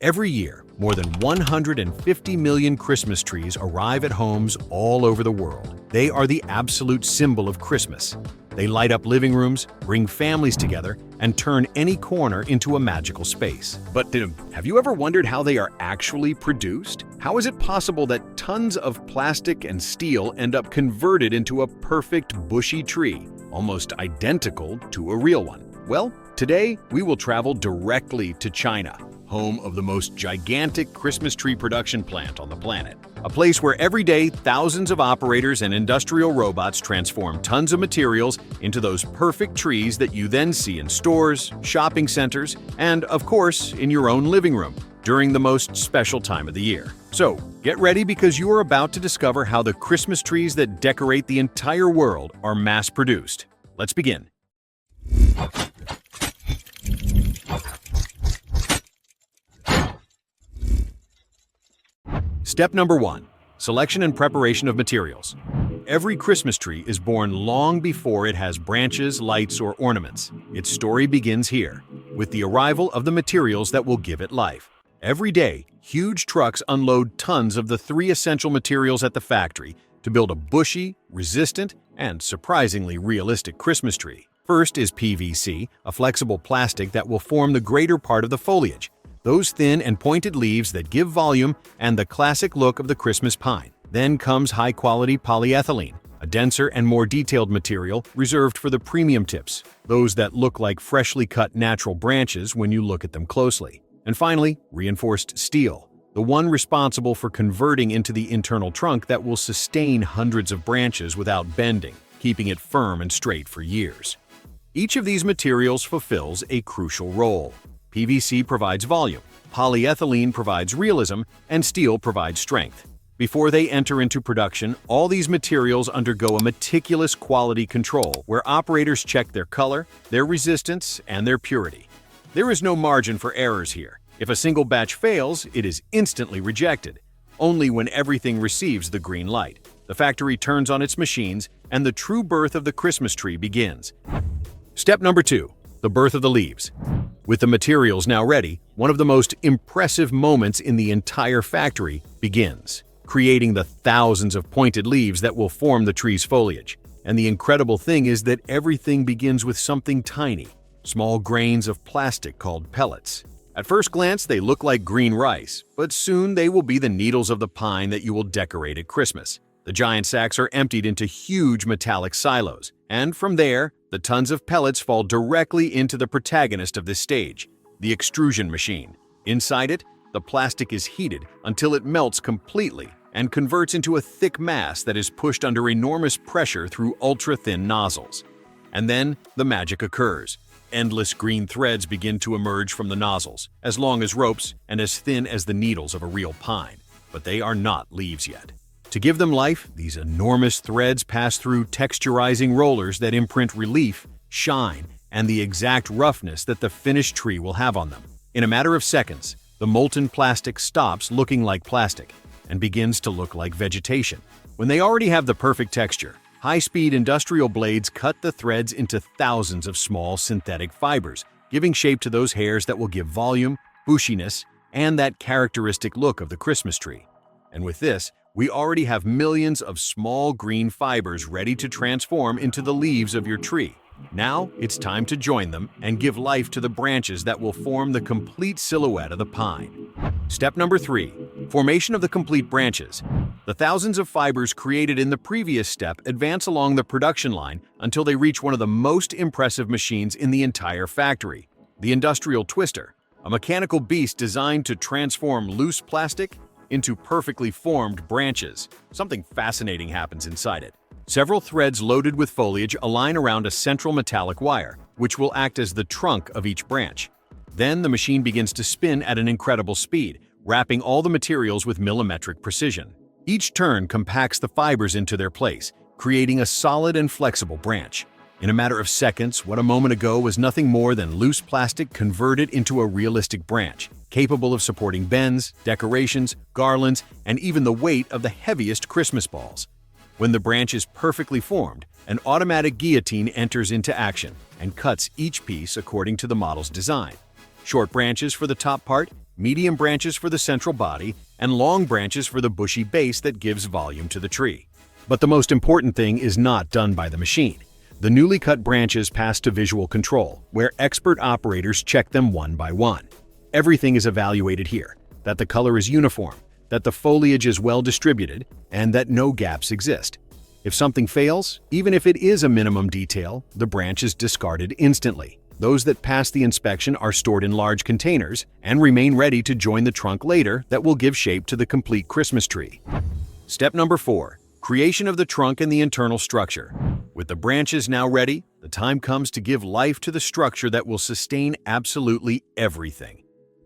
Every year, more than 150 million Christmas trees arrive at homes all over the world. They are the absolute symbol of Christmas. They light up living rooms, bring families together, and turn any corner into a magical space. But have you ever wondered how they are actually produced? How is it possible that tons of plastic and steel end up converted into a perfect bushy tree, almost identical to a real one? Well, today we will travel directly to China, home of the most gigantic Christmas tree production plant on the planet. A place where every day thousands of operators and industrial robots transform tons of materials into those perfect trees that you then see in stores, shopping centers, and of course, in your own living room during the most special time of the year. So, get ready because you are about to discover how the Christmas trees that decorate the entire world are mass-produced. Let's begin. Step number 1. Selection and preparation of materials. Every Christmas tree is born long before it has branches, lights, or ornaments. Its story begins here, with the arrival of the materials that will give it life. Every day, huge trucks unload tons of the 3 essential materials at the factory to build a bushy, resistant, and surprisingly realistic Christmas tree. First is PVC, a flexible plastic that will form the greater part of the foliage. Those thin and pointed leaves that give volume and the classic look of the Christmas pine. Then comes high-quality polyethylene, a denser and more detailed material reserved for the premium tips, those that look like freshly cut natural branches when you look at them closely. And finally, reinforced steel, the one responsible for converting into the internal trunk that will sustain hundreds of branches without bending, keeping it firm and straight for years. Each of these materials fulfills a crucial role. PVC provides volume, polyethylene provides realism, and steel provides strength. Before they enter into production, all these materials undergo a meticulous quality control where operators check their color, their resistance, and their purity. There is no margin for errors here. If a single batch fails, it is instantly rejected. Only when everything receives the green light, the factory turns on its machines and the true birth of the Christmas tree begins. Step number 2. The birth of the leaves. With the materials now ready, one of the most impressive moments in the entire factory begins, creating the thousands of pointed leaves that will form the tree's foliage. And the incredible thing is that everything begins with something tiny, small grains of plastic called pellets. At first glance, they look like green rice, but soon they will be the needles of the pine that you will decorate at Christmas. The giant sacks are emptied into huge metallic silos, and from there, the tons of pellets fall directly into the protagonist of this stage, the extrusion machine. Inside it, the plastic is heated until it melts completely and converts into a thick mass that is pushed under enormous pressure through ultra-thin nozzles. And then, the magic occurs. Endless green threads begin to emerge from the nozzles, as long as ropes and as thin as the needles of a real pine. But they are not leaves yet. To give them life, these enormous threads pass through texturizing rollers that imprint relief, shine, and the exact roughness that the finished tree will have on them. In a matter of seconds, the molten plastic stops looking like plastic and begins to look like vegetation. When they already have the perfect texture, high-speed industrial blades cut the threads into thousands of small synthetic fibers, giving shape to those hairs that will give volume, bushiness, and that characteristic look of the Christmas tree. And with this, we already have millions of small green fibers ready to transform into the leaves of your tree. Now, it's time to join them and give life to the branches that will form the complete silhouette of the pine. Step number 3. Formation of the complete branches. The thousands of fibers created in the previous step advance along the production line until they reach one of the most impressive machines in the entire factory, the industrial twister, a mechanical beast designed to transform loose plastic into perfectly formed branches. Something fascinating happens inside it. Several threads loaded with foliage align around a central metallic wire, which will act as the trunk of each branch. Then the machine begins to spin at an incredible speed, wrapping all the materials with millimetric precision. Each turn compacts the fibers into their place, creating a solid and flexible branch. In a matter of seconds, what a moment ago was nothing more than loose plastic converted into a realistic branch, capable of supporting bends, decorations, garlands, and even the weight of the heaviest Christmas balls. When the branch is perfectly formed, an automatic guillotine enters into action and cuts each piece according to the model's design. Short branches for the top part, medium branches for the central body, and long branches for the bushy base that gives volume to the tree. But the most important thing is not done by the machine. The newly cut branches pass to visual control, where expert operators check them one by one. Everything is evaluated here, that the color is uniform, that the foliage is well distributed, and that no gaps exist. If something fails, even if it is a minimum detail, the branch is discarded instantly. Those that pass the inspection are stored in large containers and remain ready to join the trunk later that will give shape to the complete Christmas tree. Step number 4. Creation of the trunk and the internal structure. With the branches now ready, the time comes to give life to the structure that will sustain absolutely everything.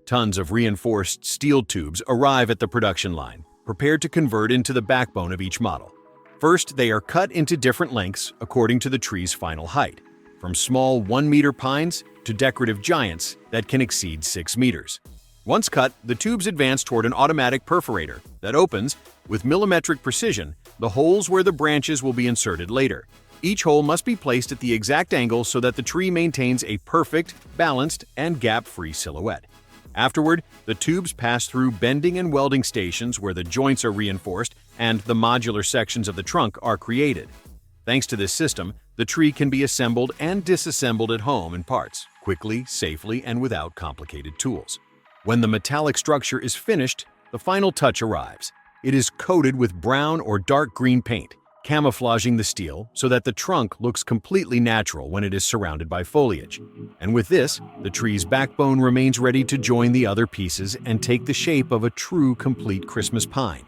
Tons of reinforced steel tubes arrive at the production line, prepared to convert into the backbone of each model. First, they are cut into different lengths according to the tree's final height, from small 1-meter pines to decorative giants that can exceed 6 meters. Once cut, the tubes advance toward an automatic perforator that opens, with millimetric precision, the holes where the branches will be inserted later. Each hole must be placed at the exact angle so that the tree maintains a perfect, balanced, and gap-free silhouette. Afterward, the tubes pass through bending and welding stations where the joints are reinforced and the modular sections of the trunk are created. Thanks to this system, the tree can be assembled and disassembled at home in parts, quickly, safely, and without complicated tools. When the metallic structure is finished, the final touch arrives. It is coated with brown or dark green paint, camouflaging the steel so that the trunk looks completely natural when it is surrounded by foliage. And with this, the tree's backbone remains ready to join the other pieces and take the shape of a true complete Christmas pine.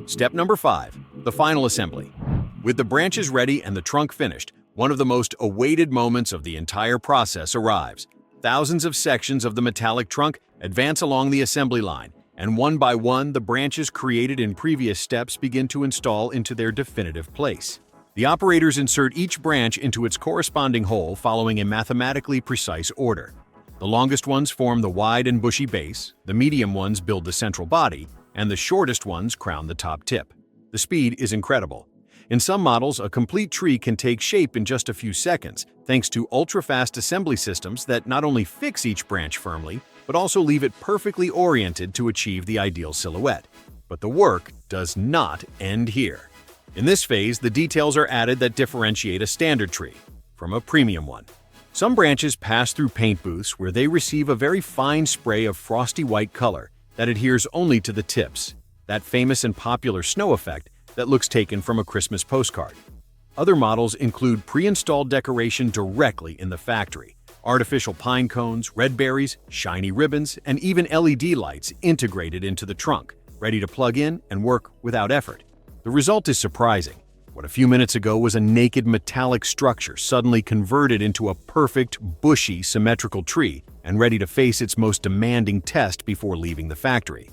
Step number 5. The final assembly. With the branches ready and the trunk finished, one of the most awaited moments of the entire process arrives. Thousands of sections of the metallic trunk advance along the assembly line, and one by one, the branches created in previous steps begin to install into their definitive place. The operators insert each branch into its corresponding hole following a mathematically precise order. The longest ones form the wide and bushy base, the medium ones build the central body, and the shortest ones crown the top tip. The speed is incredible. In some models, a complete tree can take shape in just a few seconds, thanks to ultra-fast assembly systems that not only fix each branch firmly, but also leave it perfectly oriented to achieve the ideal silhouette. But the work does not end here. In this phase, the details are added that differentiate a standard tree from a premium one. Some branches pass through paint booths where they receive a very fine spray of frosty white color that adheres only to the tips, that famous and popular snow effect that looks taken from a Christmas postcard. Other models include pre-installed decoration directly in the factory, artificial pine cones, red berries, shiny ribbons, and even LED lights integrated into the trunk, ready to plug in and work without effort. The result is surprising. What a few minutes ago was a naked metallic structure suddenly converted into a perfect, bushy, symmetrical tree and ready to face its most demanding test before leaving the factory.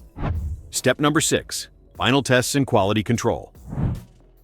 Step number 6. Final tests and quality control.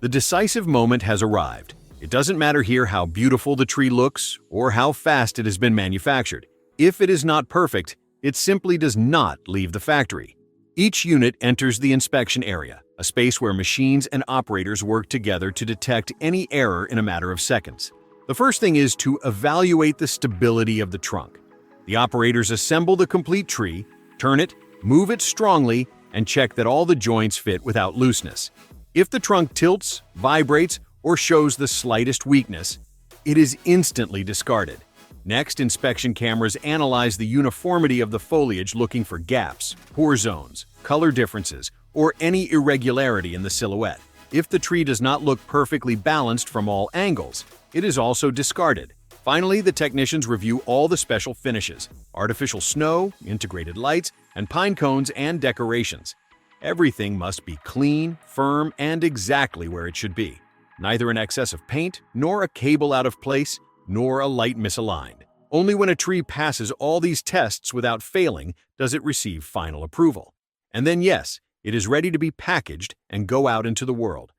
The decisive moment has arrived. It doesn't matter here how beautiful the tree looks or how fast it has been manufactured. If it is not perfect, it simply does not leave the factory. Each unit enters the inspection area, a space where machines and operators work together to detect any error in a matter of seconds. The first thing is to evaluate the stability of the trunk. The operators assemble the complete tree, turn it, move it strongly, and check that all the joints fit without looseness. If the trunk tilts, vibrates, or shows the slightest weakness, it is instantly discarded. Next, inspection cameras analyze the uniformity of the foliage looking for gaps, pore zones, color differences, or any irregularity in the silhouette. If the tree does not look perfectly balanced from all angles, it is also discarded. Finally, the technicians review all the special finishes, artificial snow, integrated lights, and pine cones and decorations. Everything must be clean, firm, and exactly where it should be. Neither an excess of paint, nor a cable out of place, nor a light misaligned. Only when a tree passes all these tests without failing does it receive final approval. And then yes, it is ready to be packaged and go out into the world.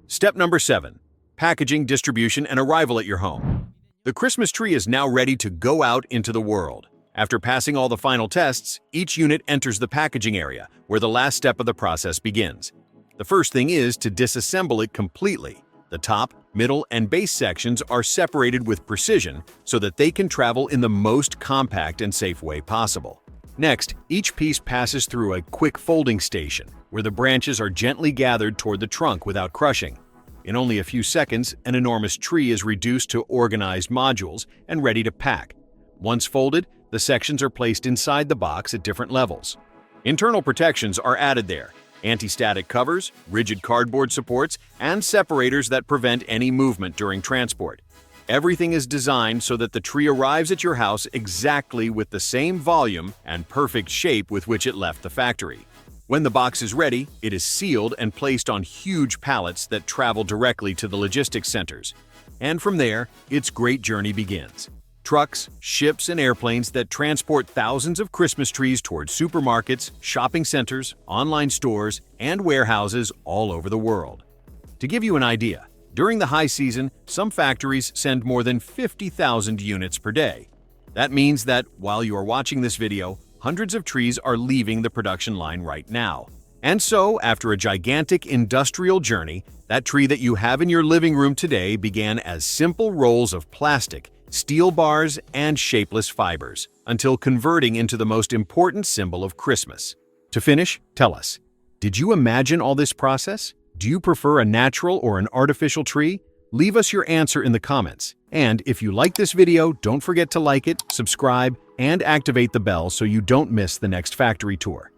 Step number 7. Packaging, distribution, and arrival at your home. The Christmas tree is now ready to go out into the world. After passing all the final tests, each unit enters the packaging area, where the last step of the process begins. The first thing is to disassemble it completely. The top, middle, and base sections are separated with precision so that they can travel in the most compact and safe way possible. Next, each piece passes through a quick folding station, where the branches are gently gathered toward the trunk without crushing. In only a few seconds, an enormous tree is reduced to organized modules and ready to pack. Once folded, the sections are placed inside the box at different levels. Internal protections are added there: anti-static covers, rigid cardboard supports, and separators that prevent any movement during transport. Everything is designed so that the tree arrives at your house exactly with the same volume and perfect shape with which it left the factory. When the box is ready, it is sealed and placed on huge pallets that travel directly to the logistics centers. And from there, its great journey begins. Trucks, ships, and airplanes that transport thousands of Christmas trees toward supermarkets, shopping centers, online stores, and warehouses all over the world. To give you an idea, during the high season, some factories send more than 50,000 units per day. That means that while you are watching this video, hundreds of trees are leaving the production line right now. And so, after a gigantic industrial journey, that tree that you have in your living room today began as simple rolls of plastic, steel bars, and shapeless fibers, until converting into the most important symbol of Christmas. To finish, tell us, did you imagine all this process? Do you prefer a natural or an artificial tree? Leave us your answer in the comments. And if you like this video, don't forget to like it, subscribe, and activate the bell so you don't miss the next factory tour.